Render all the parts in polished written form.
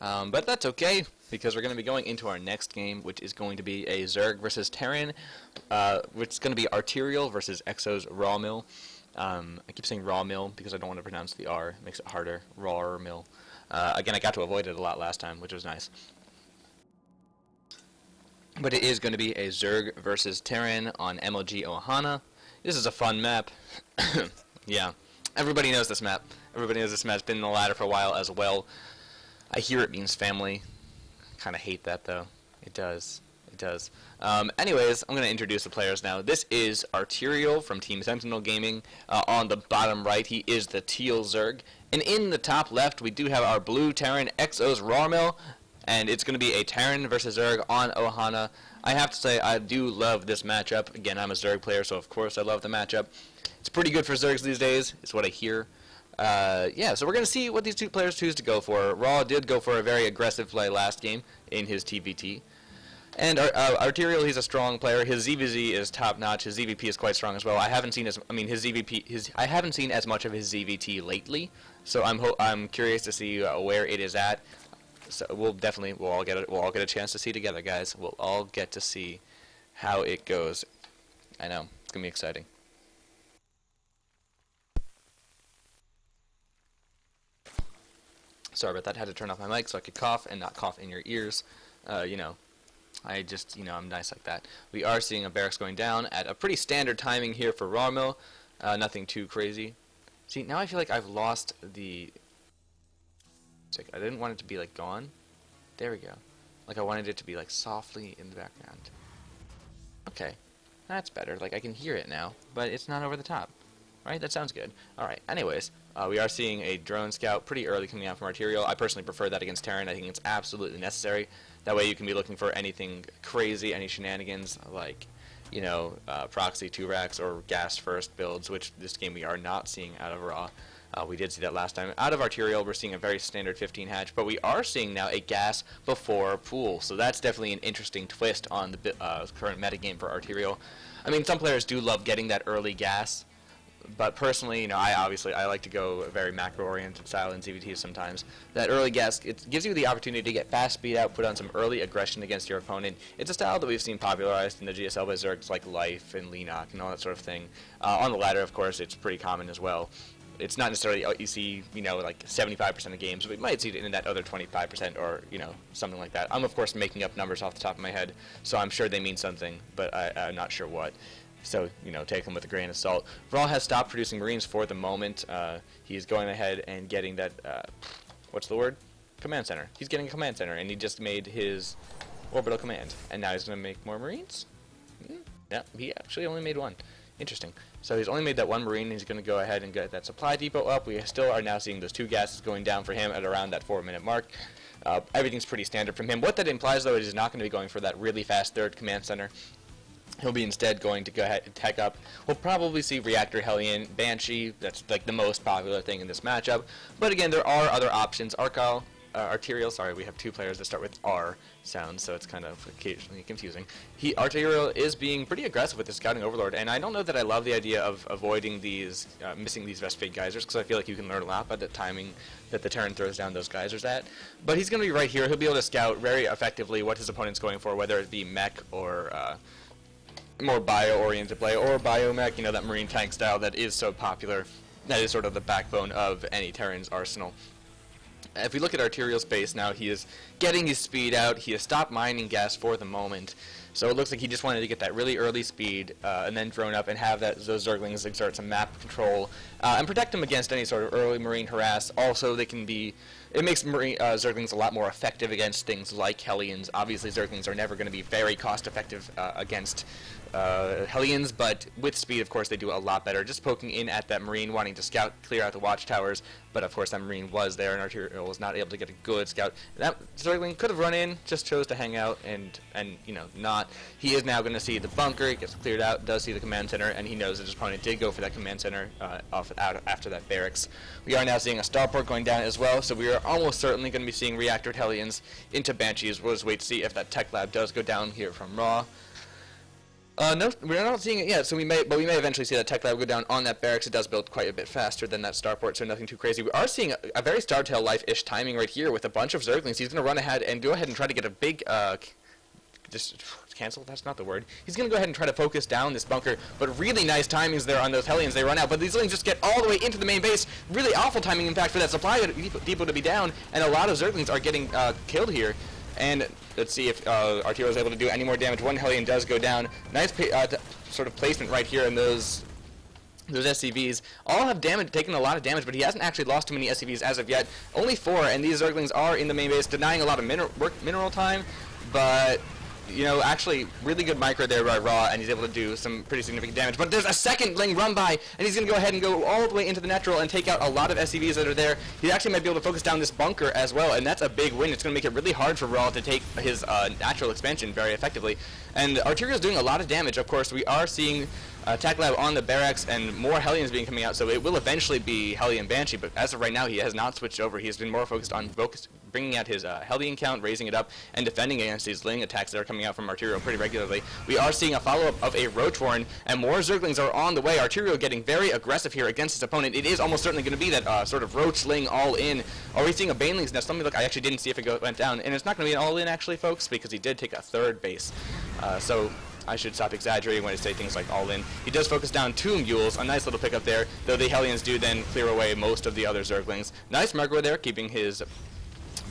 But that's okay, because we're going to be going into our next game, which is going to be a Zerg versus Terran, which is going to be aRterial versus xORawwwrmill. I keep saying raw mill because I don't want to pronounce the R. It makes it harder. Rawmill. Again, I got to avoid it a lot last time, which was nice. But it is going to be a Zerg versus Terran on MLG Ohana. This is a fun map. Yeah, everybody knows this map. Everybody knows this map. It's been in the ladder for a while as well. I hear it means family. Kind of hate that though. It does. It does. Anyways, I'm going to introduce the players now. This is aRterial from Team Sentinel Gaming. On the bottom right, he is the teal Zerg. And in the top left, we do have our blue Terran xORawwwrmill. And it's going to be a Terran versus Zerg on Ohana. I have to say, I do love this matchup. Again, I'm a Zerg player, so of course I love the matchup. It's pretty good for Zergs these days, is what I hear. Yeah, so we're going to see what these two players choose to go for. Raw did go for a very aggressive play last game in his TVT. And aRterial, he's a strong player. His ZVZ is top notch. His ZVP is quite strong as well. I haven't seen I haven't seen as much of his ZVT lately, so I'm curious to see where it is at. So we'll all get a chance to see together, guys. We'll all get to see how it goes. I know, it's gonna be exciting. Sorry about that. I had to turn off my mic so I could cough and not cough in your ears. You know, I'm nice like that. We are seeing a barracks going down at a pretty standard timing here for Rawmill. Nothing too crazy. See, now I feel like I've lost the... I didn't want it to be like gone. There we go. Like I wanted it to be like softly in the background. Okay, that's better. Like I can hear it now, but it's not over the top. Right? That sounds good. Alright, anyways, we are seeing a drone scout pretty early coming out from aRterial. I personally prefer that against Terran. I think it's absolutely necessary. That way you can be looking for anything crazy, any shenanigans, like, you know, proxy 2-racks or gas first builds, which this game we are not seeing out of Raw. We did see that last time. Out of aRterial, we're seeing a very standard 15 hatch, but we are seeing now a gas before pool. So that's definitely an interesting twist on the current metagame for aRterial. I mean, some players do love getting that early gas. But personally, you know, I like to go a very macro-oriented style in ZVTs sometimes. That early gas, it gives you the opportunity to get fast speed out, put on some early aggression against your opponent. It's a style that we've seen popularized in the GSL by Zergs like Life and Leenock and all that sort of thing. On the ladder, of course, it's pretty common as well. It's not necessarily you see, you know, like 75% of games, but we might see it in that other 25% or, you know, something like that. I'm, of course, making up numbers off the top of my head, so I'm sure they mean something, but I'm not sure what. So, you know, take them with a grain of salt. Raw has stopped producing Marines for the moment. He's going ahead and getting that, what's the word? Command center. He's getting a command center, and he just made his orbital command. And now he's going to make more Marines? Yeah, he actually only made one. Interesting. So he's only made that one Marine, and he's going to go ahead and get that supply depot up. We still are now seeing those 2 gases going down for him at around that 4-minute mark. Everything's pretty standard from him. What that implies, though, is he's not going to be going for that really fast 3rd command center. He'll be instead going to go ahead and tech up. We'll probably see Reactor, Hellion, Banshee. That's like the most popular thing in this matchup. But again, there are other options. aRterial, sorry, we have 2 players that start with R sounds, so it's kind of occasionally confusing. aRterial is being pretty aggressive with the Scouting Overlord, and I don't know that I love the idea of avoiding these, missing these Vespid Geysers, because I feel like you can learn a lot by the timing that the Terran throws down those Geysers at. But he's going to be right here. He'll be able to scout very effectively what his opponent's going for, whether it be mech or... more bio-oriented play, or biomech, you know, that marine tank style that is so popular. That is sort of the backbone of any Terran's arsenal. If we look at aRterial space now, he is getting his speed out. He has stopped mining gas for the moment. So it looks like he just wanted to get that really early speed and then drone up and have those Zerglings exert some map control and protect them against any sort of early marine harass. Also, they can be... It makes Zerglings a lot more effective against things like Hellions. Obviously, Zerglings are never going to be very cost-effective against Hellions, but with speed, of course, they do a lot better. Just poking in at that Marine, wanting to scout, clear out the watchtowers, but of course that Marine was there, and aRterial was not able to get a good scout. That Zergling could have run in, just chose to hang out, and you know, not. He is now going to see the bunker, it gets cleared out, does see the command center, and he knows that his opponent did go for that command center out after that barracks. We are now seeing a starport going down as well, so we are almost certainly going to be seeing reactored Hellions into Banshees. We'll just wait to see if that tech lab does go down here from Raw. No, we're not seeing it yet. So we may eventually see that tech lab go down on that barracks. It does build quite a bit faster than that starport, so nothing too crazy. We are seeing a very Star Tale life-ish timing right here with a bunch of Zerglings. He's going to run ahead and go ahead and try to get a big, just cancel. That's not the word. He's going to go ahead and try to focus down this bunker, but really nice timings there on those Hellions. They run out, but these Zerglings just get all the way into the main base. Really awful timing, in fact, for that supply depot to be down, and a lot of Zerglings are getting killed here. And let's see if aRterial is able to do any more damage. One Hellion does go down. Nice sort of placement right here in those SCVs. All have taken a lot of damage, but he hasn't actually lost too many SCVs as of yet. Only 4, and these Zerglings are in the main base, denying a lot of mineral time, but you know, actually really good micro there by Raw, and he's able to do some pretty significant damage. But there's a second Ling run by, and he's going to go ahead and go all the way into the natural and take out a lot of SCVs that are there. He actually might be able to focus down this bunker as well, and that's a big win. It's going to make it really hard for Raw to take his natural expansion very effectively. And aRterial's doing a lot of damage. Of course, we are seeing Tech Lab on the barracks and more Hellions being coming out, so it will eventually be Hellion Banshee, but as of right now, he has not switched over. He has been more focused on bringing out his Hellion count, raising it up, and defending against these Ling attacks that are coming out from aRterial pretty regularly. We are seeing a follow-up of a Roach Warren, and more Zerglings are on the way. aRterial getting very aggressive here against his opponent. It is almost certainly going to be that sort of Roach Ling all-in. Are we seeing a Baneling's Nest? Let me look. I actually didn't see if it went down, and it's not going to be an all-in, actually, folks, because he did take a third base. So I should stop exaggerating when I say things like all in. He does focus down 2 mules, a nice little pickup there, though the Hellions do then clear away most of the other Zerglings. Nice micro there, keeping his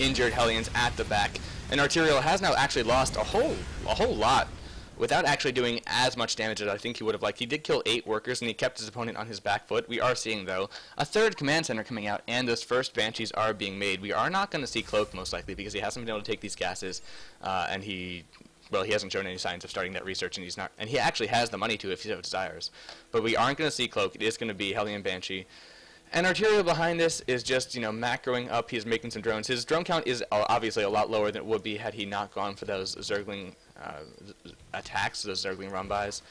injured Hellions at the back. And aRterial has now actually lost a whole lot without actually doing as much damage as I think he would have liked. He did kill 8 workers, and he kept his opponent on his back foot. We are seeing, though, a third command center coming out, and those first Banshees are being made. We are not going to see Cloak, most likely, because he hasn't been able to take these gases, and he hasn't shown any signs of starting that research, and he actually has the money to if he so desires. But we aren't going to see Cloak. It is going to be Hellion Banshee. And aRterial behind this is just, macroing up. He's making some drones. His drone count is obviously a lot lower than it would be had he not gone for those Zergling attacks, those Zergling run-bys.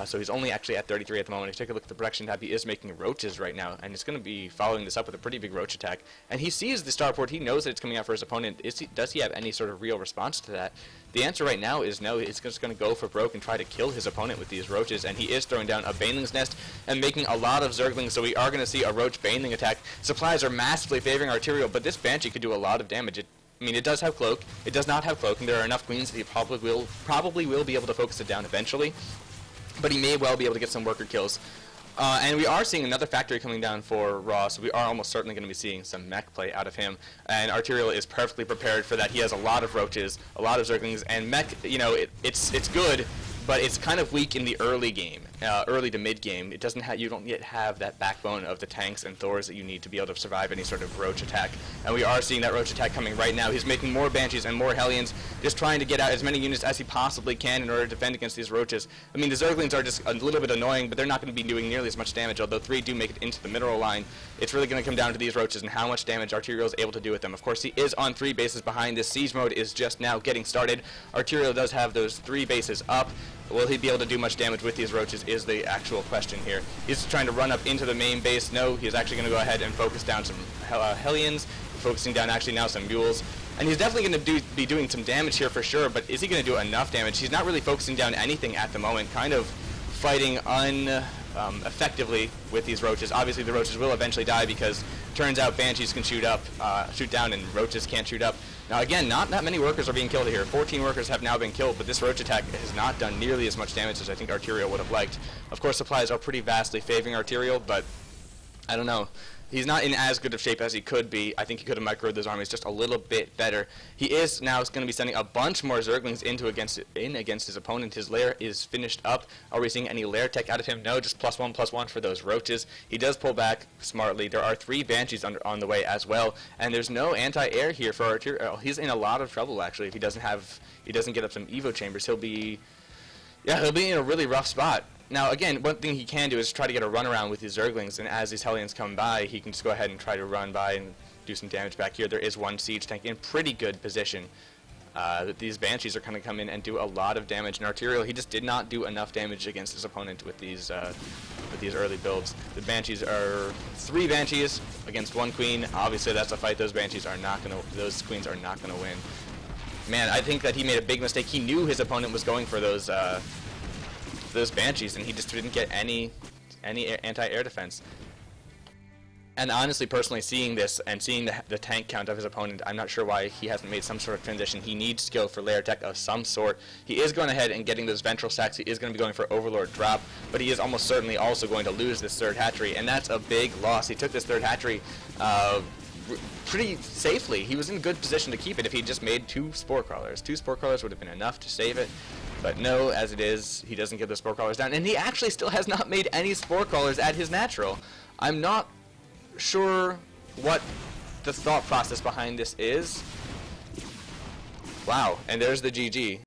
So he's only actually at 33 at the moment. If you take a look at the production tab, he is making roaches right now, and it's going to be following this up with a pretty big roach attack. And he sees the starport. He knows that it's coming out for his opponent. Does he have any sort of real response to that? The answer right now is no. It's just going to go for broke and try to kill his opponent with these roaches, and he is throwing down a Baneling's Nest and making a lot of Zerglings, so we are going to see a roach Baneling attack. Supplies are massively favoring aRterial, but this Banshee could do a lot of damage. It does have Cloak. It does not have Cloak, and there are enough queens that he probably will be able to focus it down eventually. But he may well be able to get some worker kills. And we are seeing another factory coming down for Raw, so we are almost certainly going to be seeing some mech play out of him. And aRterial is perfectly prepared for that. He has a lot of roaches, a lot of Zerglings, and mech, it's good, but it's kind of weak in the early game, early to mid game. It doesn't you don't yet have that backbone of the tanks and Thors that you need to be able to survive any sort of roach attack. And we are seeing that roach attack coming right now. He's making more Banshees and more Hellions, just trying to get out as many units as he possibly can in order to defend against these roaches. The Zerglings are just a little bit annoying, but they're not going to be doing nearly as much damage, although 3 do make it into the mineral line. It's really going to come down to these roaches and how much damage aRterial is able to do with them. Of course, he is on 3 bases behind. This siege mode is just now getting started. aRterial does have those 3 bases up. Will he be able to do much damage with these roaches is the actual question here. He's trying to run up into the main base. No, he's actually going to go ahead and focus down some Hellions, focusing down actually now some mules. And he's definitely going to be doing some damage here for sure, but is he going to do enough damage? He's not really focusing down anything at the moment, kind of fighting effectively with these roaches. Obviously the roaches will eventually die because it turns out Banshees can shoot down, and roaches can't shoot up. Now again, not that many workers are being killed here. 14 workers have now been killed, but this roach attack has not done nearly as much damage as I think aRterial would have liked. Of course, supplies are pretty vastly favoring aRterial, but I don't know. He's not in as good of shape as he could be. I think he could have microed those armies just a little bit better. He is now going to be sending a bunch more Zerglings against his opponent. His lair is finished up. Are we seeing any lair tech out of him? No, just +1/+1 for those roaches. He does pull back smartly. There are 3 Banshees on the way as well, and there's no anti-air here for aRterial. He's in a lot of trouble actually if he doesn't get up some Evo chambers. He'll be in a really rough spot. Now, again, one thing he can do is try to get a runaround with his Zerglings, and as these Hellions come by, he can just go ahead and try to run by and do some damage back here. There is one siege tank in pretty good position. These Banshees are going to come in and do a lot of damage. And aRterial, he just did not do enough damage against his opponent with these early builds. The Banshees are 3 Banshees against 1 Queen. Obviously, that's a fight those queens are not going to win. Man, I think that he made a big mistake. He knew his opponent was going for those those Banshees, and he just didn't get any anti-air defense. And honestly, personally, seeing this and seeing the tank count of his opponent, I'm not sure why he hasn't made some sort of transition. He needs skill for layer tech of some sort. He is going ahead and getting those ventral stacks. He is going to be going for Overlord drop, but he is almost certainly also going to lose this third hatchery, and that's a big loss. He took this third hatchery pretty safely. He was in good position to keep it if he just made 2 Spore Crawlers. 2 Spore Crawlers would have been enough to save it. But no, as it is, he doesn't get the Spore Crawlers down, and he actually still has not made any Spore Crawlers at his natural. I'm not sure what the thought process behind this is. Wow, and there's the GG.